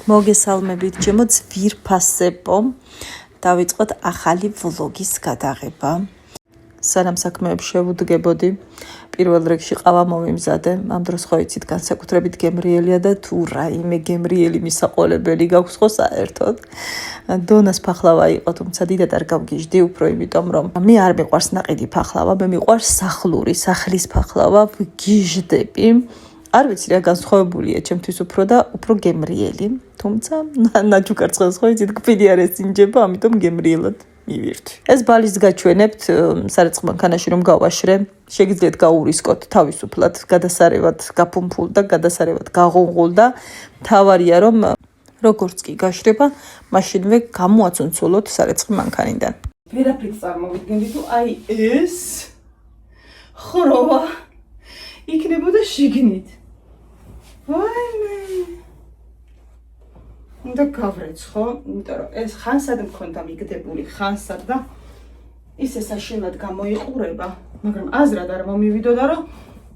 მოგესალმებით ჩემო ძვირფასებო. დავიწყოთ ახალი ვლოგის გადაღება. სანამ საქმეებს შევუდგებოდი, პირველ რიგში ყავა მომიმზადე. ამ დროს ხო იცით განსაკუთრებით გემრიელია და თუ რაიმე გემრიელი მისაყოლებელი გაქვს ხო საერთოდ. დონას ფახლავა იყო, თუმცა დიდად არ გავგიჟდი, უფრო იმიტომ რომ მე არ მიყვარს ნაყიდი ფახლავა, მე მიყვარს სახლური, სახლის ფახლავა, ვგიჟდები. არ ვიცი რა განსხვავებულია ჩემთვის უფრო და უფრო გემრიელი, თუმცა ნაჯუკარცხელს ხო იცით გფილი არ ესინჯება, ამიტომ გემრიელად მივირთვი. ეს ბალის გაჩვენებთ სარეცხ მანქანაში რომ გავაშრე, შეგიძლიათ გაურისკოთ თავისუფლად, გადასარევად გაფუმფულ და გადასარევად გაღონღოლ და თავარია რომ როგორც კი გაშრება, მაშინვე გამოაცუნცულოთ სარეცხ მანქანიდან. ვერაფრით წარმოვიდგენდი თუ აი ეს ხროვა იქნებოდა შიგნით. ვაიმე. და გავრეცხო, იმიტომ რომ ეს ხანსად მქონდა მიგდებული, ხანსად და ისე საშინლად გამოიყურება, მაგრამ აზრად არ მომივიდოდა რომ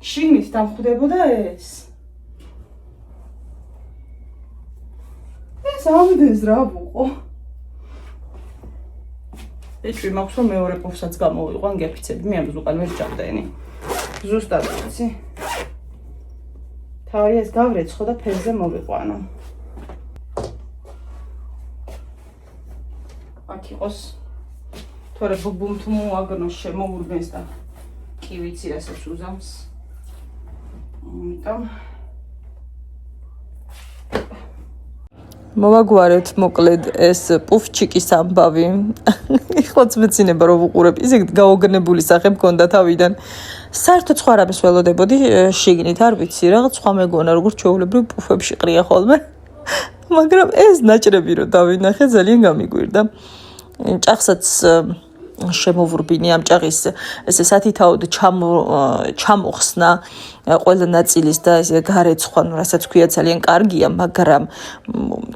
შიგნით დამხვდებოდა ეს. ეს ამდენს რა ვუყო. ეჭვი მაქვს რომ მეორე პოვსაც გამოვიყვან გეფიცები, მე ამას უკან ვერ ჩავდენი. ზუსტად ვიცი. თავი ეს გავრეცხო და ფერზე მოვიყვანო. აქ იყოს თორე ბუბუმ თუ მოაგნოს შემოურბენს და კი ვიცი რასაც უზამს. ამიტომ მოვაგვარეთ მოკლედ ეს პუფჩიკის ამბავი. ეხლაც მეცინება რომ ვუყურებ, ისე გაოგნებული სახე მქონდა თავიდან. საერთოდ სხვა რამეს ველოდებოდი შიგნით, არ ვიცი, რაღაც სხვა მეგონა როგორც ჩვეულებრივ პუფებში ყრია ხოლმე. მაგრამ ეს ნაჭრები რომ დავინახე ძალიან გამიგვირდა. ჭახსაც შემოვურბინე ამ ჭაღის ესე სათითაოდ ჩამოხსნა ყველა ნაწილის და ესე გარეცხვა, რასაც ქვია ძალიან კარგია, მაგრამ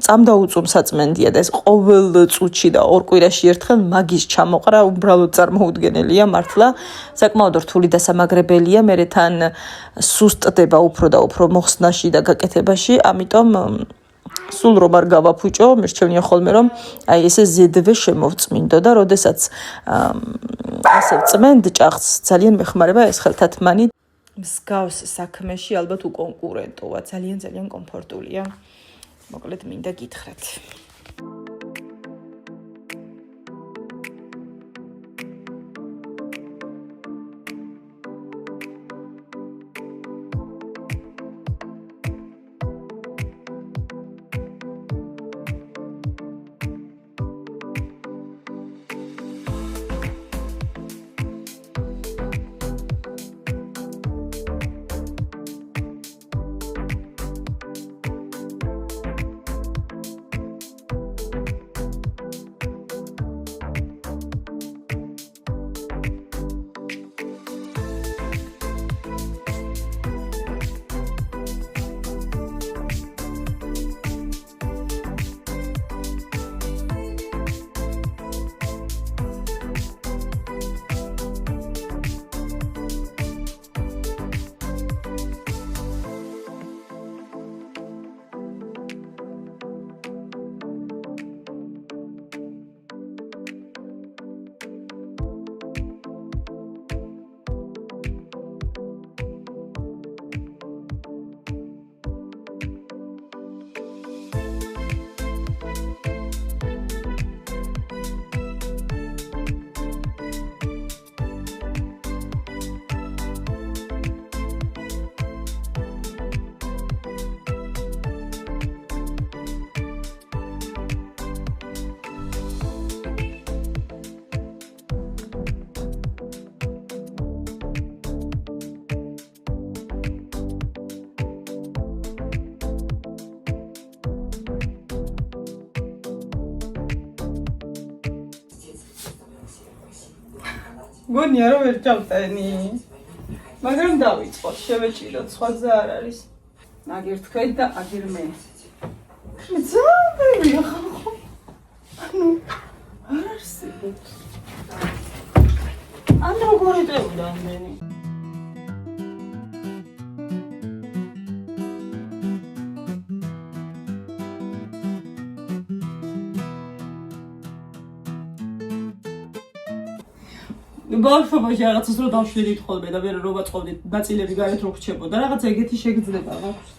წამდაუწუმ საწმენდია და ეს ყოველ წუთში და ორ კვირაში ერთხელ მაგის ჩამოყრა უბრალოდ წარმოუდგენელია მართლა. საკმაოდ რთული დასამაგრებელია, მე თან სუსტდება უფრო და უფრო მოხსნაში და გაკეთებაში, ამიტომ სულ რომ არ გავაფუჭო, მერჩევნია ხოლმე რომ აი ესე ზედვე შემოვწმინდო და როდესაც ასე წმენდ ჭახს ძალიან მეხმარება ეს ხელთათმანი. მსგავს საქმეში ალბათ უკონკურენტოა, ძალიან კომფორტულია. მოკლედ მინდა გითხრათ. გონია რომ ვერ ჩავტენი, მაგრამ დავიწყო, შევეჭიროთ, სხვა გზა არ არის. აგერ თქვენ და აგერ მე. ძალიან ხალხო. ანუ არ არსებობს. ან როგორი წევდა ამდენი. ბავშვობაში რაღაცას რო დავშვიდით ხოლმე და ვერ რო ვაწყობდით ნაწილები გარეთ რო ხრჩებოდა რაღაც ეგეთი შეგრძნება აქვს.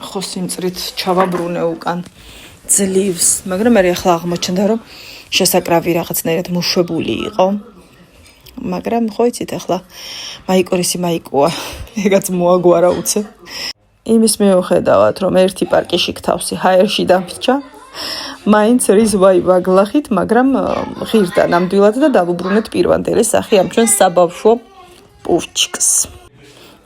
ხო სიმწრით ჩავაბრუნე უკან ძლივს, მაგრამ მე ახლა აღმოჩნდა რომ შესაკრავი რაღაცნაირად მოშვებული იყო. მაგრამ ხო იცით ახლა მაიკორისი მაიკოა, ეგაც მოაგვარა უცებ. იმის მიუხედავად რომ ერთი პარკიში გთავსი ჰაერში დამრჩა, მაინც რის ვაიბაგლახით, მაგრამ ღირდა ნამდვილად და დავუბრუნეთ პირვანდელი სახე ამ ჩვენ საბავშვო პუვჩიკს.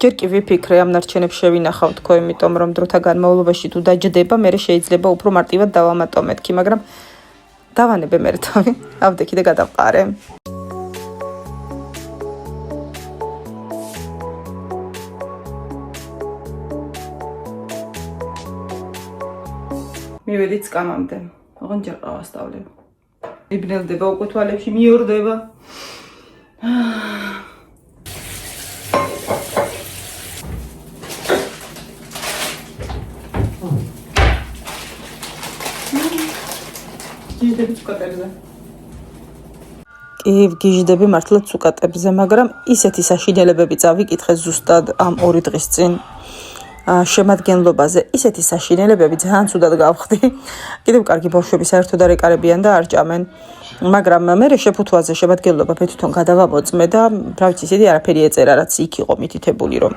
ჯერ კი ვიფიქრე ამ ნარჩენებს შევინახავ თქო, იმიტომ რომ დროთა განმავლობაში თუ დაჯდება, მე შეიძლება უფრო მარტივად დავამატო მეთქი, მაგრამ დავანებე მე თავი, ავდექი და გადავყარე. მივედით სკამამდე, ოღონდ ჯერ ყავასწავლებ. მიბნელდება უკვე თვალებში, მიორდება. გიჟდები მართლაც უკატებზე, მაგრამ ისეთი საშინელებები წავიკითხე ზუსტად ამ 2 დღის წინ შემადგენლობაზე, ისეთი საშინელებები ძალიან ცუდად გავხდი. კიდევ კარგი ბავშვები საერთოდ არ ეკარებიან და არ ჭამენ, მაგრამ მე შეფუთვაზე შემადგენლობა თვითონ გადავამოწმე და რა ვიცი, ისეთი არაფერი ეწერა, რაც იქ იყო მითითებული, რომ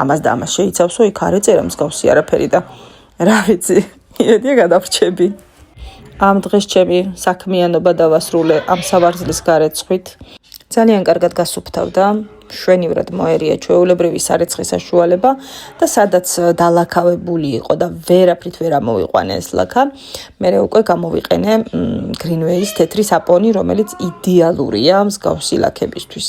ამას და ამას შეიცავსო, იქ არ ეწერა მსგავსი არაფერი და რა ვიცი, იმედია გადავრჩები. ამ დღეს ჩემი საქმიანობა დავასრულე ამ სავარძლის გარეცხვით. ძალიან კარგად გასუფთავდა, შვენივრად მოერია ჩვეულებრივი სარეცხი საშუალება და სადაც დალაქავებული იყო და ვერაფრით ვერ ამოვიყვანე ეს ლაქა, მე უკვე გამოვიყენე Greenway-ის თეთრი საპონი, რომელიც იდეალურია მსგავსი ლაქებისთვის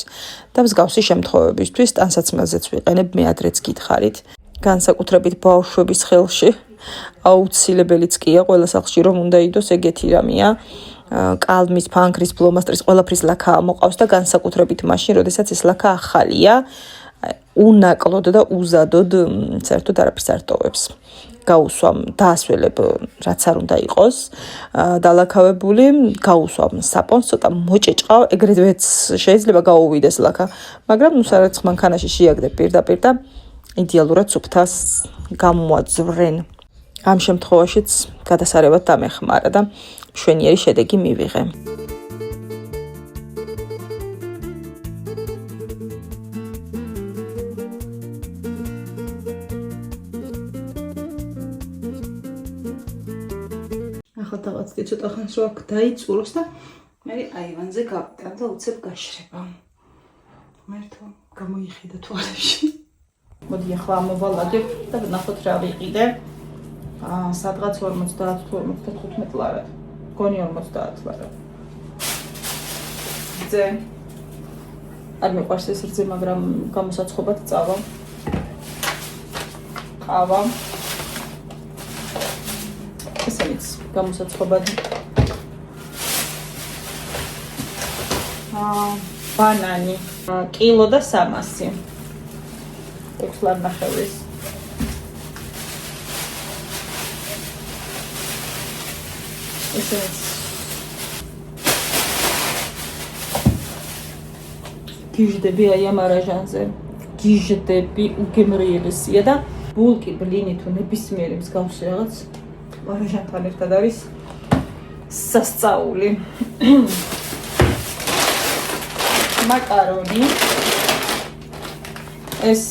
და მსგავსი შემთხვევებისთვის, ტანსაცმელზეც ვიყენებ, მე ადრეც გითხარით. განსაკუთრებით ბავშვების ხელში აუცილებელიც კია ყველა სახლში რომ უნდა იდოს ეგეთი რამეა. კალმის, ფანქრის, ფლომასტრის ყველაფრის ლაქა მოყავს და განსაკუთრებით მაშინ, როდესაც ეს ლაქა ახალია, უნაკლოდ და უზადოდ საერთოდ არაფერს არ ტოვებს. გაუსვამ, დაასველებ რაც არ უნდა იყოს, დალაქავებული, გაუსვამ საპონს, ცოტა მოჭეჭყავ, ეგრეთვეც შეიძლება გაუვიდეს ლაქა, მაგრამ სარეცხ მანქანაში შეაგდებ პირდაპირ და იდეალურად სუფთას გამოაძვრენ. ამ შემთხვევაშიც გადასარევად დამეხმარა და მშვენიერი შედეგი მივიღე. ახლა დავაცდე ცოტა ხანს რო აქ დაიწუროს და მე აივანზე გავიტან და უცებ გაშრება. მერტო გამოიხედა თვალებში. მოდი ახლა ამოვალაგებ და ნახოთ რა ვიყიდე. სადღაც 50 თუ 55 ლარად. გონი 50 ლარად. ძე არ მეყვარს ეს რძე, მაგრამ გამოსაცხობად წავა. ყავა. ესეც გამოსაცხობად. ბანანი კილო და 300. 6 ლარ ნახევრის. ესეც გიჟდები აი ამ არაჟანზე. გიჟდები უგემრიელესია და ბულკი ბლინი თუ ნებისმიერი მსგავსი რაღაც არაჟანთან ერთად არის სასწაული. მაკარონი ეს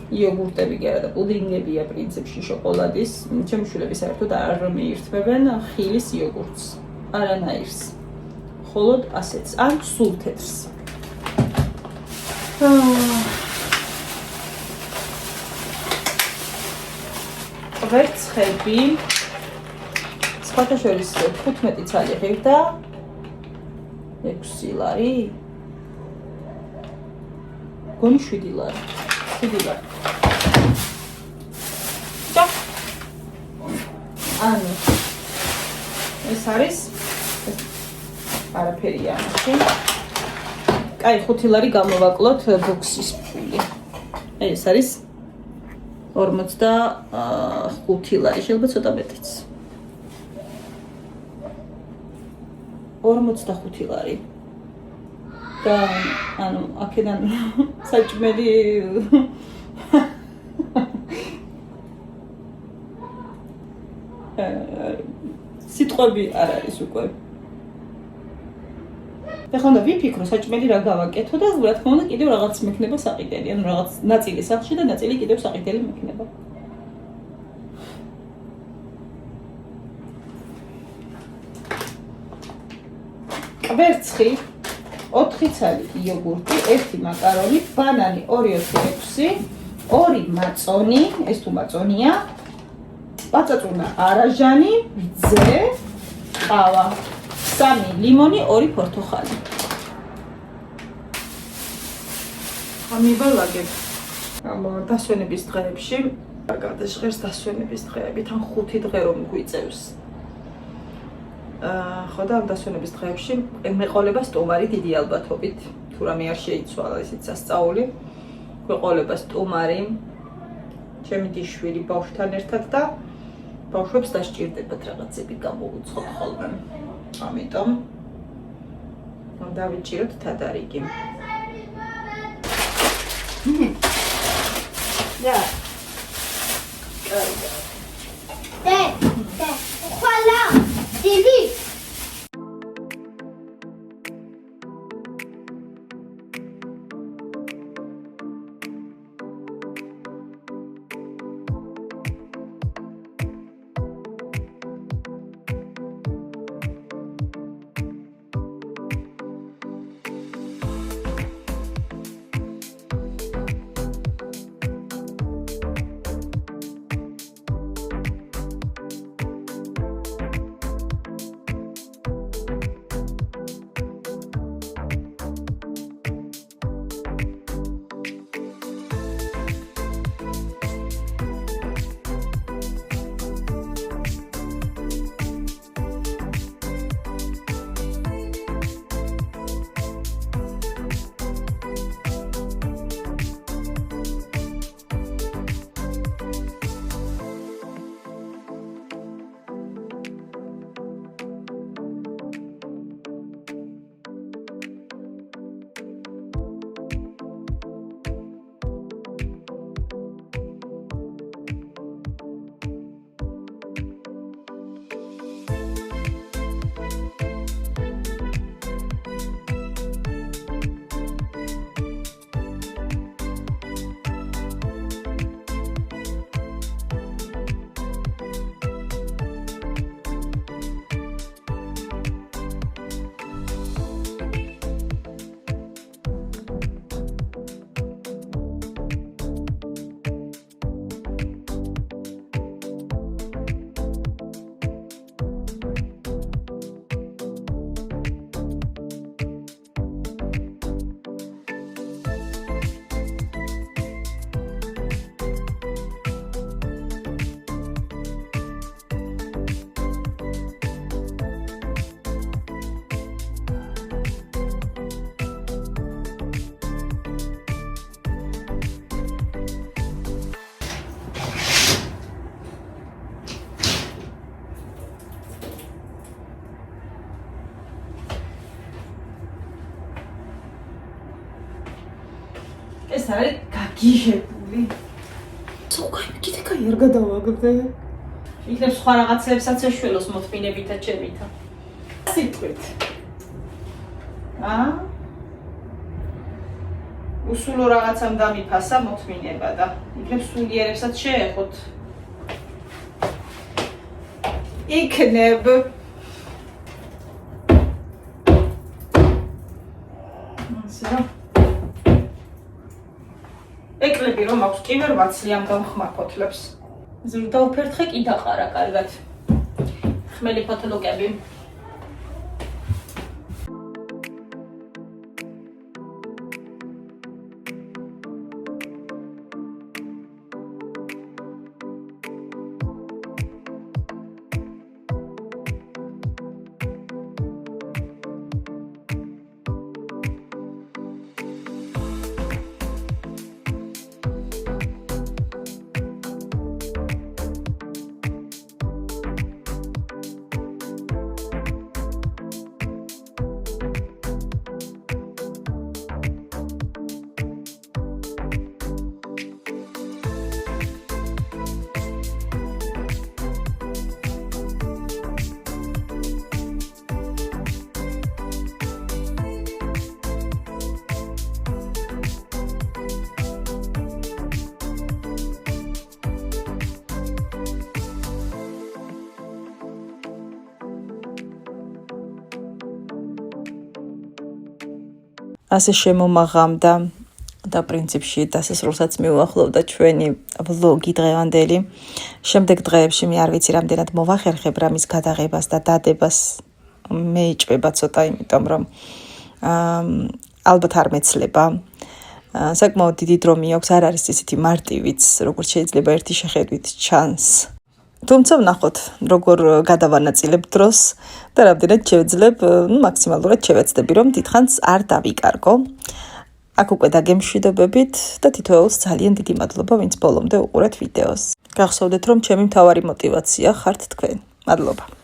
იოგურტები კი არა და პუდინგებია პრინციპში შოკოლადის. ჩემი შვილები საერთოდ არ მიირთმევენ ხილის იოგურტს, არანაირს. მხოლოდ ასეც, ან სულ თეთრს. კვერცხები სხვათა შორის 15 ცალი ღირდა 6 ლარი. გონი 7 ლარი. 7 ლარი. და ანუ ეს არის არაფერია ამაში. კაი 5 ლარი გამოვაკლოთ ბოქსის ფული. ეს არის 45 ლარი, შეიძლება ცოტა მეტიც. 45 ლარი. და ანუ აქედან საჭმელი სიტყვები არ არის უკვე. ეხლა უნდა ვიფიქრო საჭმელი რა გავაკეთო და რა თქმა უნდა კიდევ რაღაც მექნება საყიდელი, ანუ რაღაც ნაწილი სახში და ნაწილი კიდევ საყიდელი მექნება. კვერცხი 4 ცალი იოგურტი, 1 მაკარონი, ბანანი 2,26, 2 მაწონი, ეს თუ მაწონია, პაწაწუნა არაჟანი, ძე, ყავა, 3 ლიმონი, 2 პორტოხალი. ამიბალაგებ. დასვენების დღეებში, კარგად ჟღერს დასვენების დღეები, თან 5 დღე რომ გვიწევს. ხო და ამ დასვენების დღეებში მეყოლება სტუმარი დიდი ალბათობით, თუ რამე არ შეიცვალა ისიც სასწაული, მეყოლება სტუმარი, ჩემი დიშვილი ბავშვთან ერთად და ბავშვებს დასჭირდებათ რაღაცები გამოვუცხოთ ხოლმე. ამიტომ დავიჭიროთ თადარიგი. და ხვალა დიდი ეს არის გაგიჟებული. სულ კიდე კაი არ გადავაგდე. იქნებ სხვა რაღაცებსაც ეშველოს მოთმინებითა ჩემითა. სიტყვით. უსულო რაღაცამ დამიფასა მოთმინება და იქნებ სულიერებსაც შეეხოთ. იქნებ ეკლები რომ აქვს კი ვერ ვაცლი ამ გამხმარფოთლებს. ზრდა უფერთხე კი დაყარა კარგად. ხმელი ფოთლოკები. ასე შემომაღამდა და პრინციპში დასასრულსაც მიუახლოვდა ჩვენი ვლოგი დღევანდელი. შემდეგ დღეებში მე არ ვიცი რამდენად მოვახერხებ რამის გადაღებას და დადებას. მე იჭვება ცოტა, იმიტომ რომ ალბათ არ მეცლება. საკმაოდ დიდი დრო მიაქვს, არ არის ისეთი მარტივიც, როგორც შეიძლება ერთი შეხედვით ჩანს. თუმცა ვნახოთ, როგორ გადავანაწილებ დროს და რამდენად შევძლებ, მაქსიმალურად შევეცდები, რომ დიდხანს არ დავიკარგო. აქ უკვე დაგემშვიდობებით და თითოეულს ძალიან დიდი მადლობა, ვინც ბოლომდე უყურეთ ვიდეოს. გახსოვდეთ, რომ ჩემი მთავარი мотиваცია ხართ თქვენ. მადლობა.